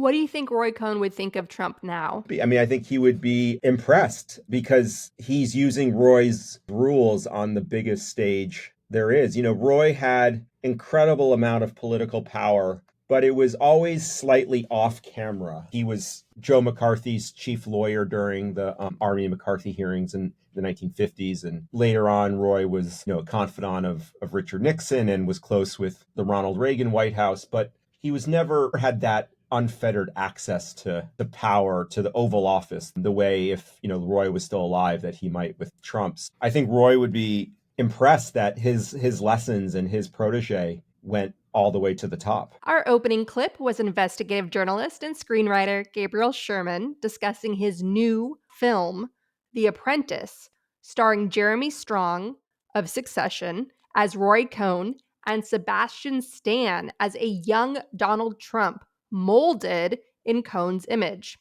What do you think Roy Cohn would think of Trump now? I mean, I think he would be impressed because he's using Roy's rules on the biggest stage there is. You know, Roy had incredible amount of political power, but it was always slightly off camera. He was Joe McCarthy's chief lawyer during the Army McCarthy hearings in the 1950s. And later on, Roy was, a confidant of Richard Nixon and was close with the Ronald Reagan White House. But he was never had that unfettered access to the power, to the Oval Office, the way if, Roy was still alive that he might with Trump's. I think Roy would be impressed that his lessons and his protege went all the way to the top. Our opening clip was investigative journalist and screenwriter Gabriel Sherman discussing his new film, The Apprentice, starring Jeremy Strong of Succession as Roy Cohn and Sebastian Stan as a young Donald Trump molded in Cohn's image.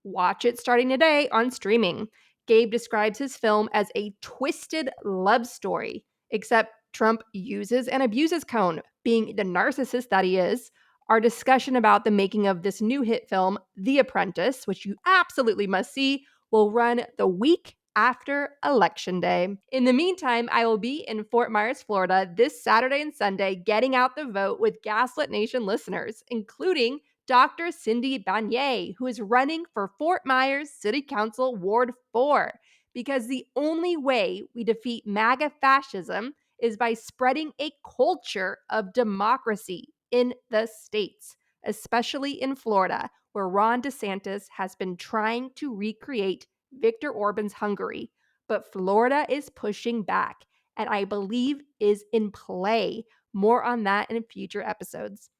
Watch it starting today on streaming. Gabe describes his film as a twisted love story, except Trump uses and abuses Cohn, being the narcissist that he is. Our discussion about the making of this new hit film, The Apprentice, which you absolutely must see, will run the week after Election Day. In the meantime, I will be in Fort Myers, Florida this Saturday and Sunday getting out the vote with Gaslit Nation listeners, including Dr. Cindy Banyai, who is running for Fort Myers City Council Ward 4, because the only way we defeat MAGA fascism is by spreading a culture of democracy in the states, especially in Florida, where Ron DeSantis has been trying to recreate Viktor Orban's Hungary. But Florida is pushing back, and I believe is in play. More on that in future episodes.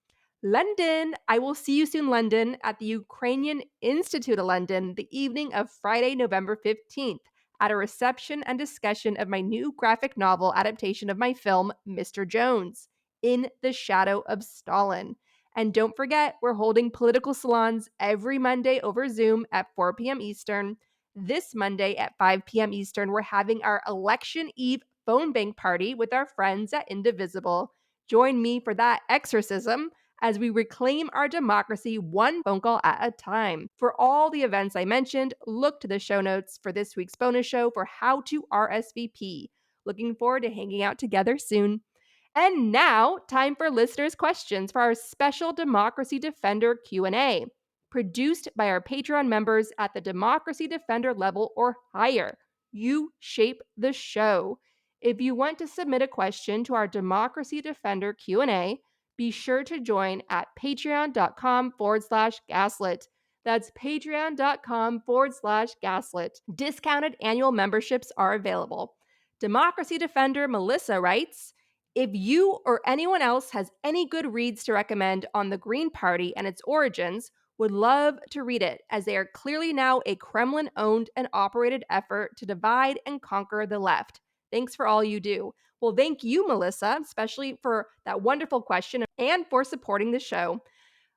London. I will see you soon, London, at the Ukrainian Institute of London the evening of Friday, November 15th, at a reception and discussion of my new graphic novel adaptation of my film, Mr. Jones, In the Shadow of Stalin. And don't forget, we're holding political salons every Monday over Zoom at 4 p.m. Eastern. This Monday at 5 p.m. Eastern, we're having our Election Eve phone bank party with our friends at Indivisible. Join me for that exorcism as we reclaim our democracy one phone call at a time. For all the events I mentioned, look to the show notes for this week's bonus show for how to RSVP. Looking forward to hanging out together soon. And now, time for listeners' questions for our special Democracy Defender Q&A, produced by our Patreon members at the Democracy Defender level or higher. You shape the show. If you want to submit a question to our Democracy Defender Q&A, be sure to join at patreon.com/gaslit. That's patreon.com/gaslit. Discounted annual memberships are available. Democracy Defender Melissa writes, if you or anyone else has any good reads to recommend on the Green Party and its origins, would love to read it, as they are clearly now a Kremlin-owned and operated effort to divide and conquer the left. Thanks for all you do. Well, thank you, Melissa, especially for that wonderful question and for supporting the show.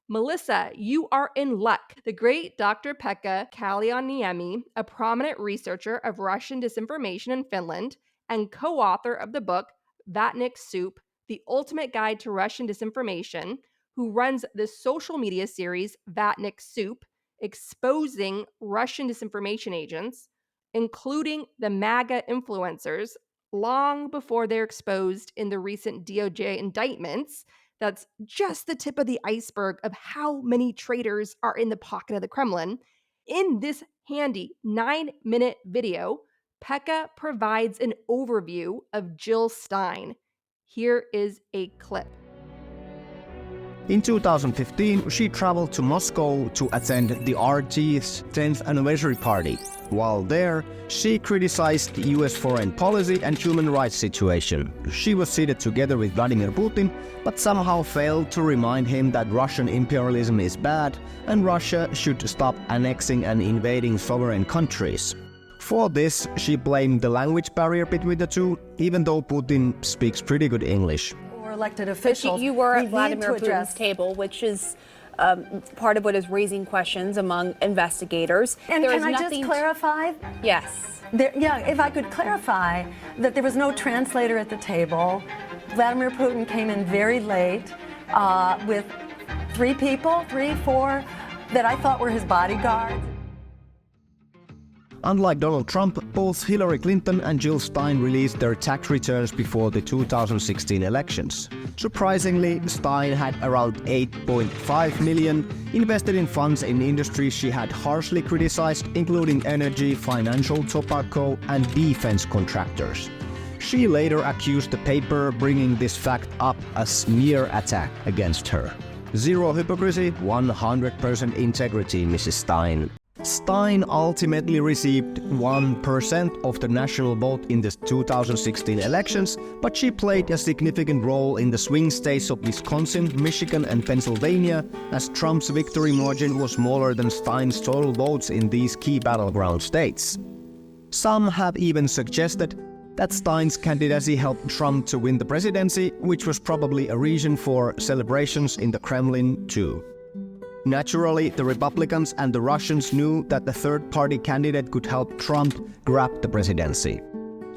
Melissa, you are in luck. The great Dr. Pekka Kallioniemi, a prominent researcher of Russian disinformation in Finland and co-author of the book Vatnik Soup, The Ultimate Guide to Russian Disinformation, who runs the social media series Vatnik Soup, exposing Russian disinformation agents, including the MAGA influencers, long before they're exposed in the recent DOJ indictments. That's just the tip of the iceberg of how many traitors are in the pocket of the Kremlin. In this handy 9-minute video, Pekka provides an overview of Jill Stein. Here is a clip. In 2015, she traveled to Moscow to attend the RT's 10th anniversary party. While there, she criticized the US foreign policy and human rights situation. She was seated together with Vladimir Putin, but somehow failed to remind him that Russian imperialism is bad and Russia should stop annexing and invading sovereign countries. For this, she blamed the language barrier between the two, even though Putin speaks pretty good English. Elected officials. You were at Vladimir Putin's table, which is part of what is raising questions among investigators. And can I just clarify? Yes. If I could clarify that there was no translator at the table. Vladimir Putin came in very late with 3, 4 that I thought were his bodyguards. Unlike Donald Trump, both Hillary Clinton and Jill Stein released their tax returns before the 2016 elections. Surprisingly, Stein had around $8.5 million invested in funds in industries she had harshly criticized, including energy, financial, tobacco, and defense contractors. She later accused the paper, bringing this fact up as a smear attack against her. Zero hypocrisy, 100% integrity, Mrs. Stein. Stein ultimately received 1% of the national vote in the 2016 elections, but she played a significant role in the swing states of Wisconsin, Michigan, and Pennsylvania, as Trump's victory margin was smaller than Stein's total votes in these key battleground states. Some have even suggested that Stein's candidacy helped Trump to win the presidency, which was probably a reason for celebrations in the Kremlin too. Naturally, the Republicans and the Russians knew that the third-party candidate could help Trump grab the presidency.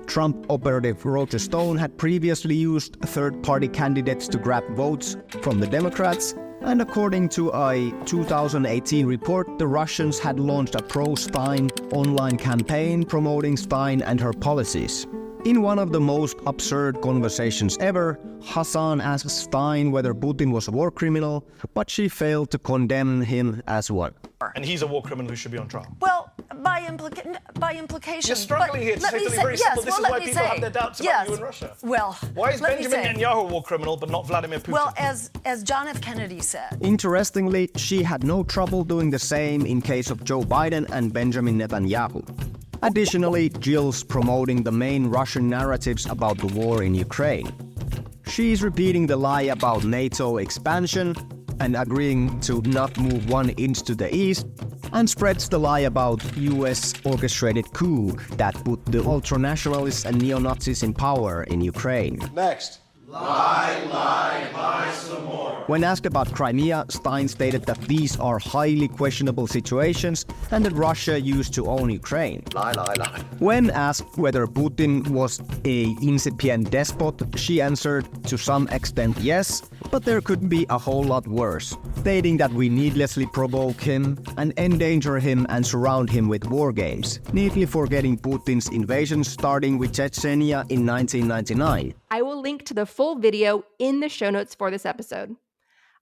Trump operative Roger Stone had previously used third-party candidates to grab votes from the Democrats, and according to a 2018 report, the Russians had launched a pro-Stein online campaign promoting Stein and her policies. In one of the most absurd conversations ever, Hassan asked Stein whether Putin was a war criminal, but she failed to condemn him as one. And he's a war criminal who should be on trial. Well, by implication. You're struggling here to say something very simple. This is why people have their doubts about you in Russia. Well, why is Benjamin Netanyahu a war criminal but not Vladimir Putin? Well, as John F. Kennedy said. Interestingly, she had no trouble doing the same in case of Joe Biden and Benjamin Netanyahu. Additionally, Jill's promoting the main Russian narratives about the war in Ukraine. She's repeating the lie about NATO expansion and agreeing to not move 1 inch to the east, and spreads the lie about US orchestrated coup that put the ultranationalists and neo-Nazis in power in Ukraine. Next. Lie some more. When asked about Crimea, Stein stated that these are highly questionable situations and that Russia used to own Ukraine. Lie. When asked whether Putin was an incipient despot, she answered to some extent yes, but there could be a whole lot worse, stating that we needlessly provoke him and endanger him and surround him with war games, neatly forgetting Putin's invasion starting with Chechnya in 1999. I will link to the full video in the show notes for this episode.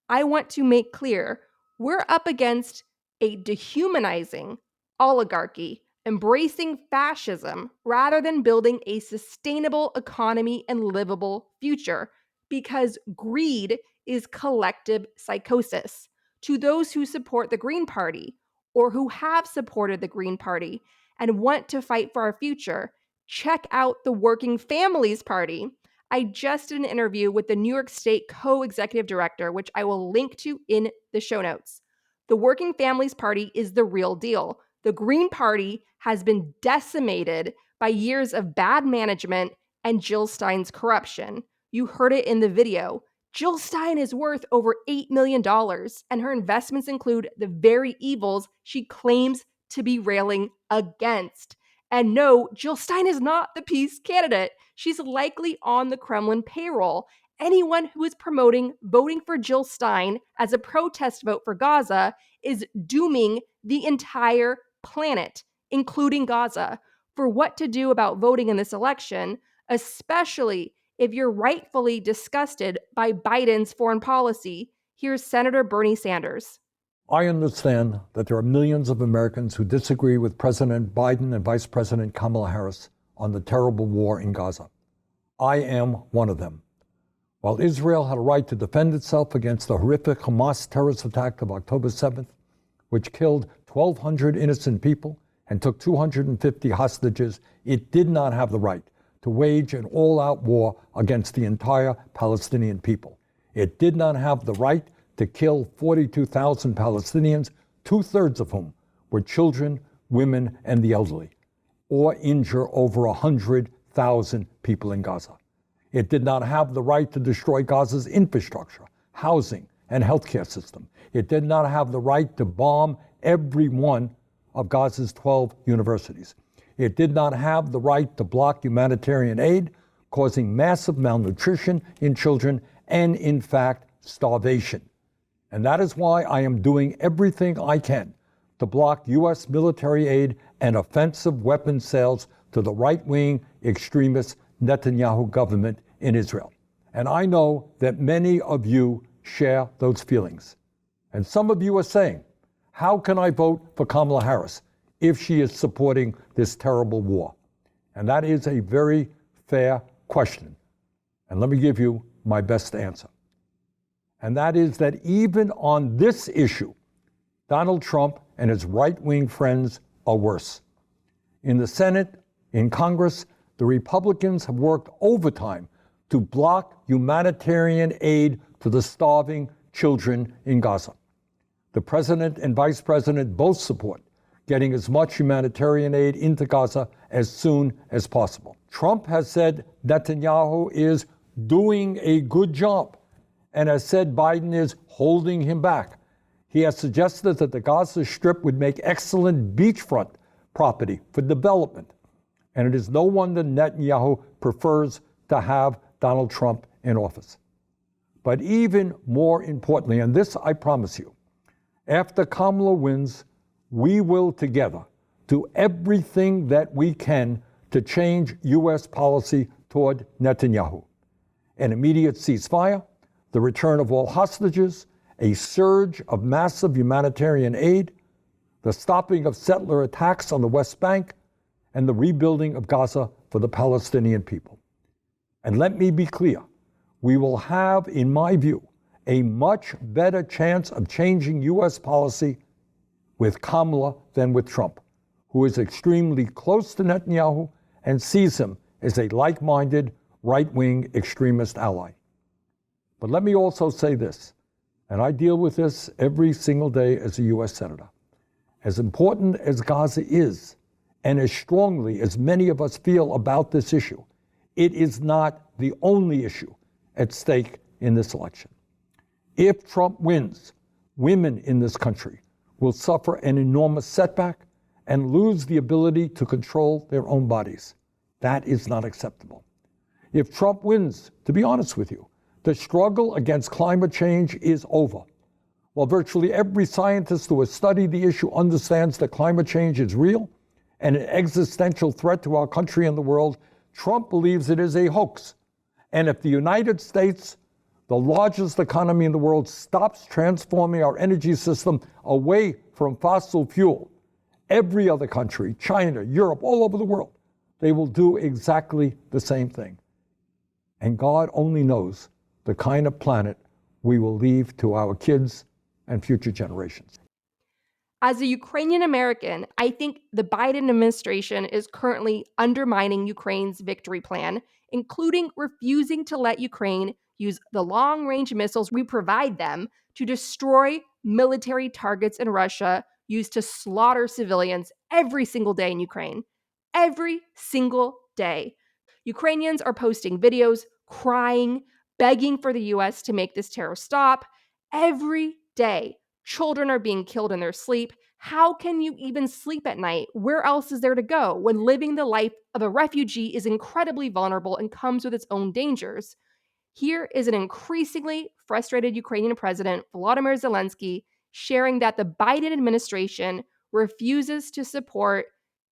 I want to make clear we're up against a dehumanizing oligarchy, embracing fascism, rather than building a sustainable economy and livable future, because greed is collective psychosis. To those who support the Green Party, or who have supported the Green Party and want to fight for our future, check out the Working Families Party. I just did an interview with the New York State co-executive director, which I will link to in the show notes. The Working Families Party is the real deal. The Green Party has been decimated by years of bad management and Jill Stein's corruption. You heard it in the video. Jill Stein is worth over $8 million, and her investments include the very evils she claims to be railing against. And no, Jill Stein is not the peace candidate. She's likely on the Kremlin payroll. Anyone who is promoting voting for Jill Stein as a protest vote for Gaza is dooming the entire planet, including Gaza, for what to do about voting in this election, especially if you're rightfully disgusted by Biden's foreign policy. Here's Senator Bernie Sanders. I understand that there are millions of Americans who disagree with President Biden and Vice President Kamala Harris on the terrible war in Gaza. I am one of them. While Israel had a right to defend itself against the horrific Hamas terrorist attack of October 7th, which killed 1,200 innocent people and took 250 hostages, it did not have the right to wage an all-out war against the entire Palestinian people. It did not have the right to kill 42,000 Palestinians, 2/3 of whom were children, women, and the elderly, or injure over 100,000 people in Gaza. It did not have the right to destroy Gaza's infrastructure, housing, and healthcare system. It did not have the right to bomb every one of Gaza's 12 universities. It did not have the right to block humanitarian aid, causing massive malnutrition in children and, in fact, starvation. And that is why I am doing everything I can to block U.S. military aid and offensive weapons sales to the right-wing extremist Netanyahu government in Israel. And I know that many of you share those feelings. And some of you are saying, how can I vote for Kamala Harris if she is supporting this terrible war? And that is a very fair question. And let me give you my best answer. And that is that even on this issue, Donald Trump and his right-wing friends are worse. In the Senate, in Congress, the Republicans have worked overtime to block humanitarian aid to the starving children in Gaza. The president and vice president both support getting as much humanitarian aid into Gaza as soon as possible. Trump has said Netanyahu is doing a good job and has said Biden is holding him back. He has suggested that the Gaza Strip would make excellent beachfront property for development. And it is no wonder Netanyahu prefers to have Donald Trump in office. But even more importantly, and this I promise you, after Kamala wins, we will together do everything that we can to change U.S. policy toward Netanyahu. An immediate ceasefire, the return of all hostages, a surge of massive humanitarian aid, the stopping of settler attacks on the West Bank, and the rebuilding of Gaza for the Palestinian people. And let me be clear, we will have, in my view, a much better chance of changing U.S. policy with Kamala than with Trump, who is extremely close to Netanyahu and sees him as a like-minded, right-wing extremist ally. But let me also say this, and I deal with this every single day as a U.S. Senator. As important as Gaza is, and as strongly as many of us feel about this issue, it is not the only issue at stake in this election. If Trump wins, women in this country will suffer an enormous setback and lose the ability to control their own bodies. That is not acceptable. If Trump wins, to be honest with you, the struggle against climate change is over. While virtually every scientist who has studied the issue understands that climate change is real and an existential threat to our country and the world, Trump believes it is a hoax. And if the United States, the largest economy in the world, stops transforming our energy system away from fossil fuel, every other country, China, Europe, all over the world, they will do exactly the same thing. And God only knows the kind of planet we will leave to our kids and future generations. As a Ukrainian American, I think the Biden administration is currently undermining Ukraine's victory plan, including refusing to let Ukraine use the long-range missiles we provide them to destroy military targets in Russia used to slaughter civilians every single day in Ukraine. Every single day. Ukrainians are posting videos, crying, begging for the US to make this terror stop. Every day. Children are being killed in their sleep. How can you even sleep at night? Where else is there to go when living the life of a refugee is incredibly vulnerable and comes with its own dangers? Here is an increasingly frustrated Ukrainian president, Volodymyr Zelensky, sharing that the Biden administration refuses to support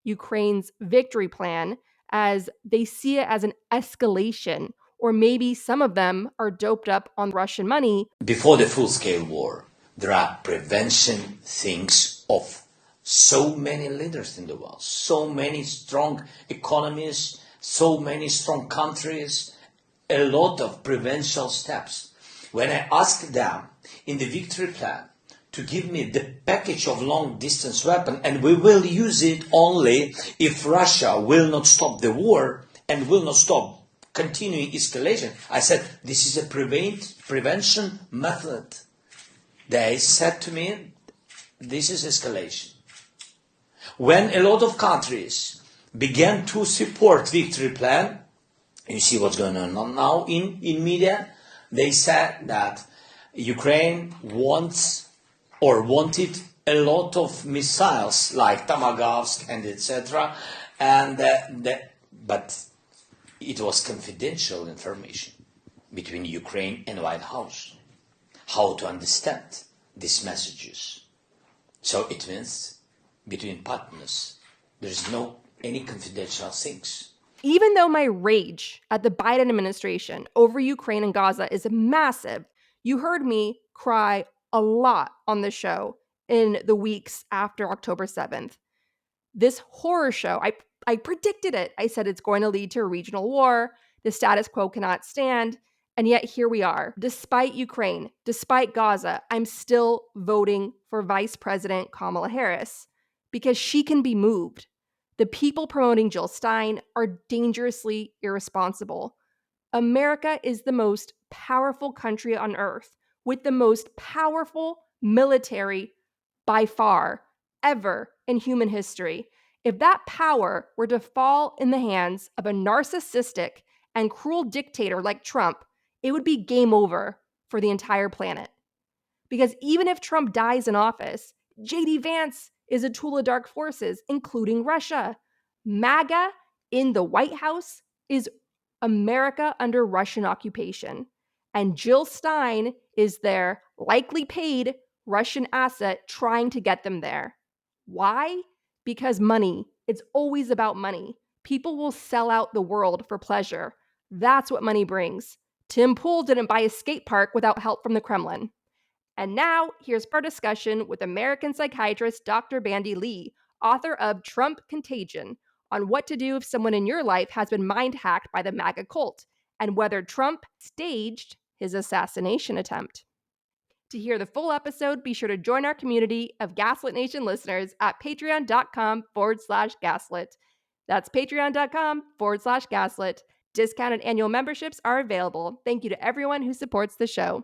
Ukraine's victory plan as they see it as an escalation, or maybe some of them are doped up on Russian money. Before the full-scale war, there are prevention things of so many leaders in the world, so many strong economies, so many strong countries, a lot of prevention steps. When I asked them in the victory plan to give me the package of long-distance weapon, and we will use it only if Russia will not stop the war and will not stop continuing escalation, I said, this is a prevention method. They said to me, this is escalation. When a lot of countries began to support victory plan, you see what's going on now in media, they said that Ukraine wants or wanted a lot of missiles like Tomahawk and etc. But it was confidential information between Ukraine and White House. How to understand? these messages. So it means between partners, there's no any confidential things. Even though my rage at the Biden administration over Ukraine and Gaza is massive, you heard me cry a lot on the show in the weeks after October 7th. This horror show, I predicted it. I said it's going to lead to a regional war. The status quo cannot stand. And yet here we are. Despite Ukraine, despite Gaza, I'm still voting for Vice President Kamala Harris because she can be moved. The people promoting Jill Stein are dangerously irresponsible. America is the most powerful country on earth with the most powerful military by far ever in human history. If that power were to fall in the hands of a narcissistic and cruel dictator like Trump, it would be game over for the entire planet. Because even if Trump dies in office, J.D. Vance is a tool of dark forces, including Russia. MAGA in the White House is America under Russian occupation. And Jill Stein is their likely paid Russian asset trying to get them there. Why? Because money. It's always about money. People will sell out the world for pleasure. That's what money brings. Tim Pool didn't buy a skate park without help from the Kremlin. And now, here's our discussion with American psychiatrist Dr. Bandy Lee, author of Trump Contagion, on what to do if someone in your life has been mind hacked by the MAGA cult, and whether Trump staged his assassination attempt. To hear the full episode, be sure to join our community of Gaslit Nation listeners at patreon.com/gaslit. That's patreon.com/gaslit. Discounted annual memberships are available. Thank you to everyone who supports the show.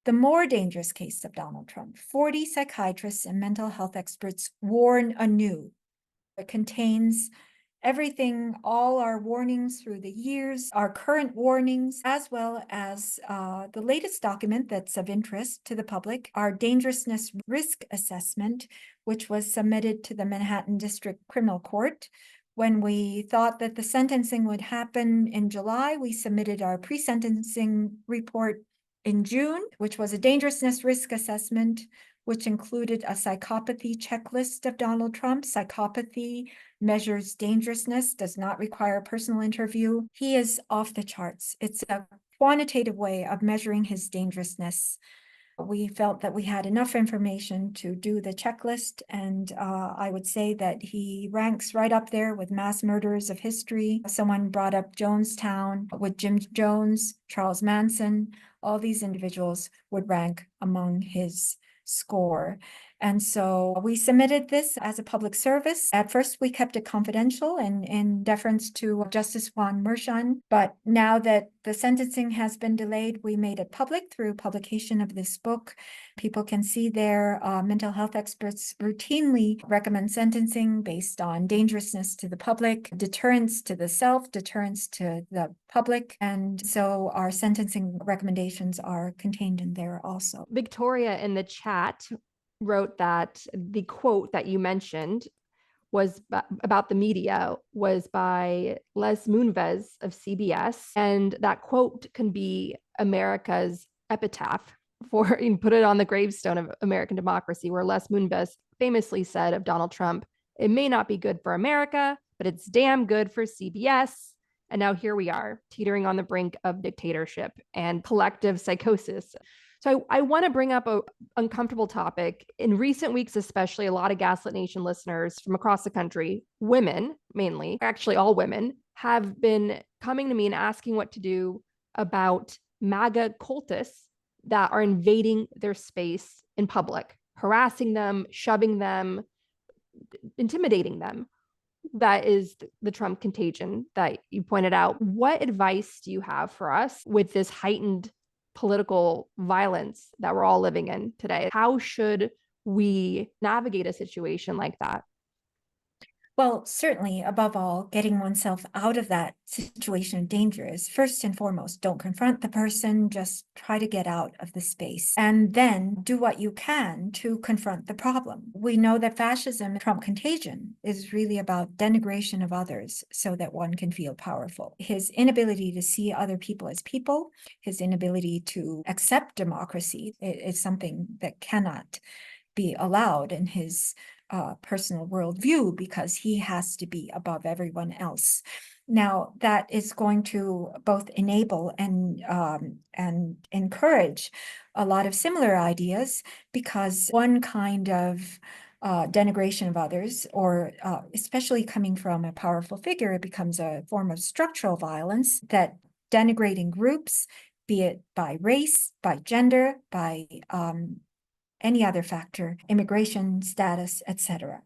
The more dangerous case of Donald Trump, 40 psychiatrists and mental health experts warn anew. It contains everything, all our warnings through the years, our current warnings, as well as the latest document that's of interest to the public, our dangerousness risk assessment, which was submitted to the Manhattan District Criminal Court. When we thought that the sentencing would happen in July, we submitted our pre-sentencing report in June, which was a dangerousness risk assessment, which included a psychopathy checklist of Donald Trump. Psychopathy measures dangerousness, does not require a personal interview. He is off the charts. It's a quantitative way of measuring his dangerousness. We felt that we had enough information to do the checklist, and I would say that he ranks right up there with mass murderers of history. Someone brought up Jonestown with Jim Jones, Charles Manson. All these individuals would rank among his score. And so we submitted this as a public service. At first, we kept it confidential and in deference to Justice Juan Merchan. But now that the sentencing has been delayed, we made it public through publication of this book. People can see there. Mental health experts routinely recommend sentencing based on dangerousness to the public, deterrence to the self, deterrence to the public. And so our sentencing recommendations are contained in there also. Victoria in the chat wrote that the quote that you mentioned was about the media was by Les Moonves of CBS. And that quote can be America's epitaph for, you can put it on the gravestone of American democracy, where Les Moonves famously said of Donald Trump, "It may not be good for America, but it's damn good for CBS." And now here we are, teetering on the brink of dictatorship and collective psychosis. So I want to bring up an uncomfortable topic. In recent weeks, especially, a lot of Gaslit Nation listeners from across the country, women mainly, actually all women, have been coming to me and asking what to do about MAGA cultists that are invading their space in public, harassing them, shoving them, intimidating them. That is the Trump contagion that you pointed out. What advice do you have for us with this heightened political violence that we're all living in today? How should we navigate a situation like that? Well, certainly, above all, getting oneself out of that situation of danger is first and foremost, don't confront the person, just try to get out of the space, and then do what you can to confront the problem. We know that fascism, Trump contagion, is really about denigration of others so that one can feel powerful. His inability to see other people as people, his inability to accept democracy is something that cannot be allowed in his personal worldview because he has to be above everyone else. Now, that is going to both enable and encourage a lot of similar ideas, because one kind of denigration of others, or especially coming from a powerful figure, it becomes a form of structural violence that denigrating groups, be it by race, by gender, by any other factor, immigration status, etc.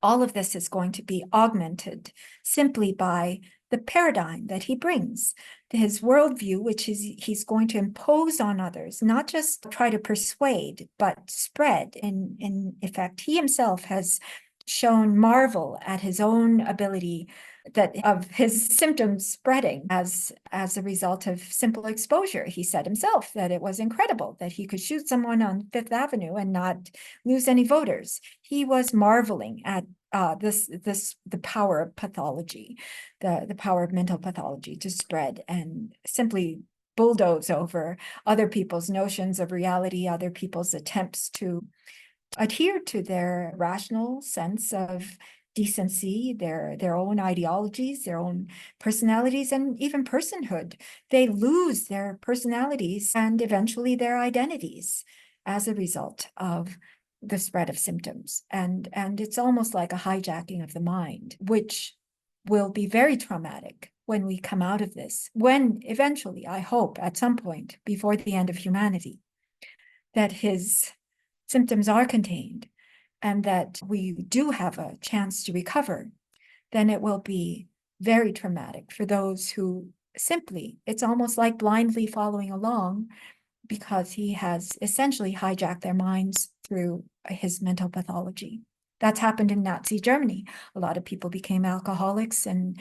All of this is going to be augmented simply by the paradigm that he brings, his worldview, which is he's going to impose on others, not just try to persuade, but spread. In effect, he himself has shown marvel at his own ability that of his symptoms spreading as a result of simple exposure. He said himself that it was incredible that he could shoot someone on Fifth Avenue and not lose any voters. He was marveling at the power of pathology, the power of mental pathology to spread and simply bulldoze over other people's notions of reality, other people's attempts to adhere to their rational sense of decency, their own ideologies, their own personalities, and even personhood. They lose their personalities and eventually their identities as a result of the spread of symptoms. And it's almost like a hijacking of the mind, which will be very traumatic when we come out of this, when eventually, I hope, at some point before the end of humanity, that his symptoms are contained and that we do have a chance to recover, then it will be very traumatic for those who simply, it's almost like blindly following along, because he has essentially hijacked their minds through his mental pathology. That's happened in Nazi Germany. A lot of people became alcoholics and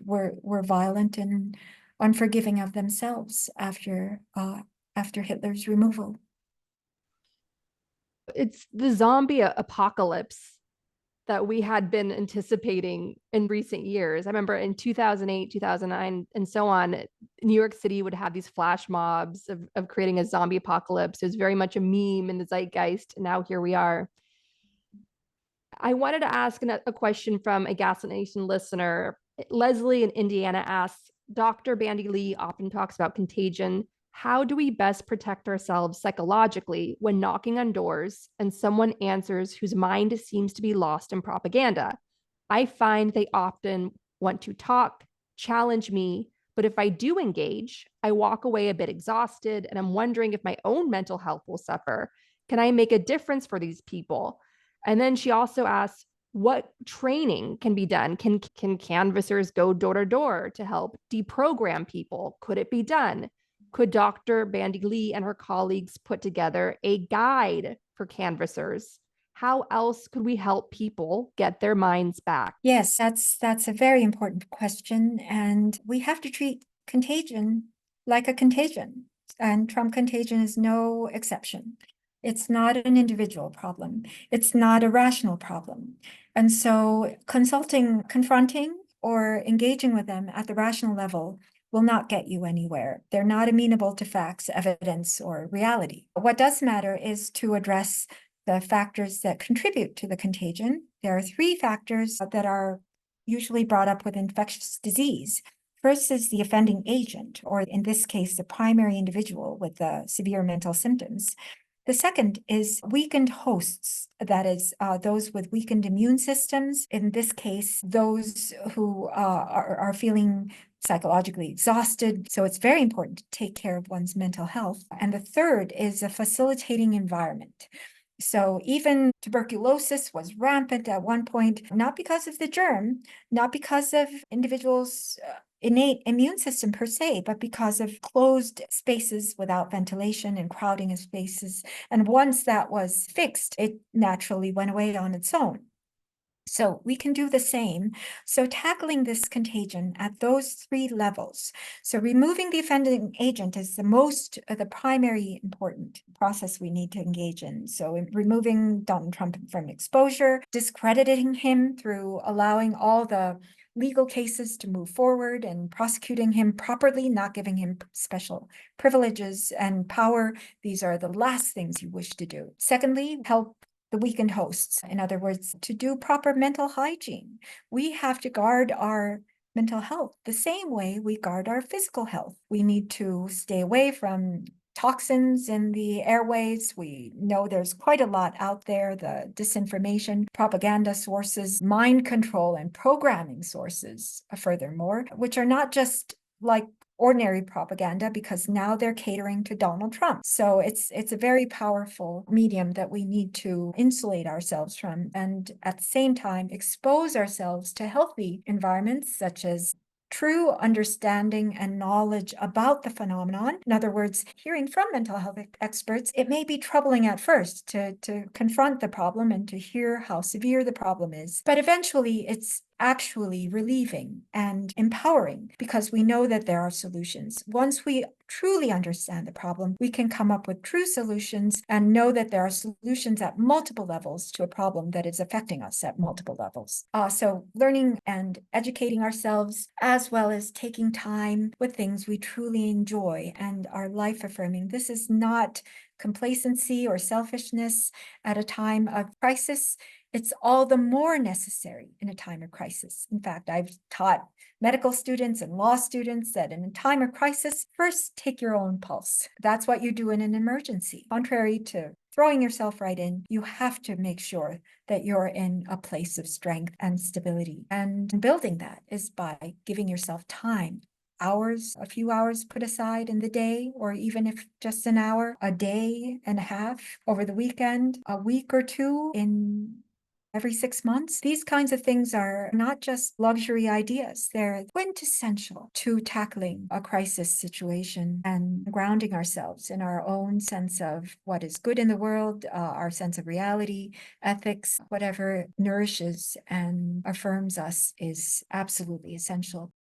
were violent and unforgiving of themselves after Hitler's removal. It's the zombie apocalypse that we had been anticipating in recent years. I remember in 2008, 2009, and so on, New York City would have these flash mobs of creating a zombie apocalypse. It was very much a meme in the zeitgeist. And now here we are. I wanted to ask a question from a Gaslit Nation listener. Leslie in Indiana asks, Dr. Bandy Lee often talks about contagion. How do we best protect ourselves psychologically when knocking on doors and someone answers whose mind seems to be lost in propaganda? I find they often want to talk, challenge me, but if I do engage, I walk away a bit exhausted and I'm wondering if my own mental health will suffer. Can I make a difference for these people? And then she also asks, what training can be done? Can canvassers go door to door to help deprogram people? Could it be done? Could Dr. Bandy Lee and her colleagues put together a guide for canvassers? How else could we help people get their minds back? Yes, that's a very important question. And we have to treat contagion like a contagion. And Trump contagion is no exception. It's not an individual problem. It's not a rational problem. And so confronting or engaging with them at the rational level will not get you anywhere. They're not amenable to facts, evidence, or reality. What does matter is to address the factors that contribute to the contagion. There are three factors that are usually brought up with infectious disease. First is the offending agent, or in this case, the primary individual with the severe mental symptoms. The second is weakened hosts, that is, those with weakened immune systems. In this case, those who are feeling psychologically exhausted. So it's very important to take care of one's mental health. And the third is a facilitating environment. So even tuberculosis was rampant at one point, not because of the germ, not because of individuals' innate immune system per se, but because of closed spaces without ventilation and crowding of spaces. And once that was fixed, it naturally went away on its own. So we can do the same. So tackling this contagion at those three levels. So removing the offending agent is the primary important process we need to engage in. So removing Donald Trump from exposure, discrediting him through allowing all the legal cases to move forward and prosecuting him properly, not giving him special privileges and power. These are the last things you wish to do. Secondly, help the weakened hosts. In other words, to do proper mental hygiene. We have to guard our mental health the same way we guard our physical health. We need to stay away from toxins in the airways. We know there's quite a lot out there, the disinformation, propaganda sources, mind control, and programming sources, furthermore, which are not just like ordinary propaganda, because now they're catering to Donald Trump. So it's a very powerful medium that we need to insulate ourselves from, and at the same time expose ourselves to healthy environments such as true understanding and knowledge about the phenomenon. In other words, hearing from mental health experts, it may be troubling at first to confront the problem and to hear how severe the problem is, but eventually it's actually relieving and empowering, because we know that there are solutions. Once we truly understand the problem, we can come up with true solutions and know that there are solutions at multiple levels to a problem that is affecting us at multiple levels. So learning and educating ourselves, as well as taking time with things we truly enjoy and are life affirming. This is not complacency or selfishness at a time of crisis. It's all the more necessary in a time of crisis. In fact, I've taught medical students and law students that in a time of crisis, first take your own pulse. That's what you do in an emergency. Contrary to throwing yourself right in, you have to make sure that you're in a place of strength and stability. And building that is by giving yourself time. Hours, a few hours put aside in the day, or even if just an hour, a day and a half over the weekend, a week or two in every 6 months. These kinds of things are not just luxury ideas. They're quintessential to tackling a crisis situation and grounding ourselves in our own sense of what is good in the world, our sense of reality, ethics, whatever nourishes and affirms us is absolutely essential.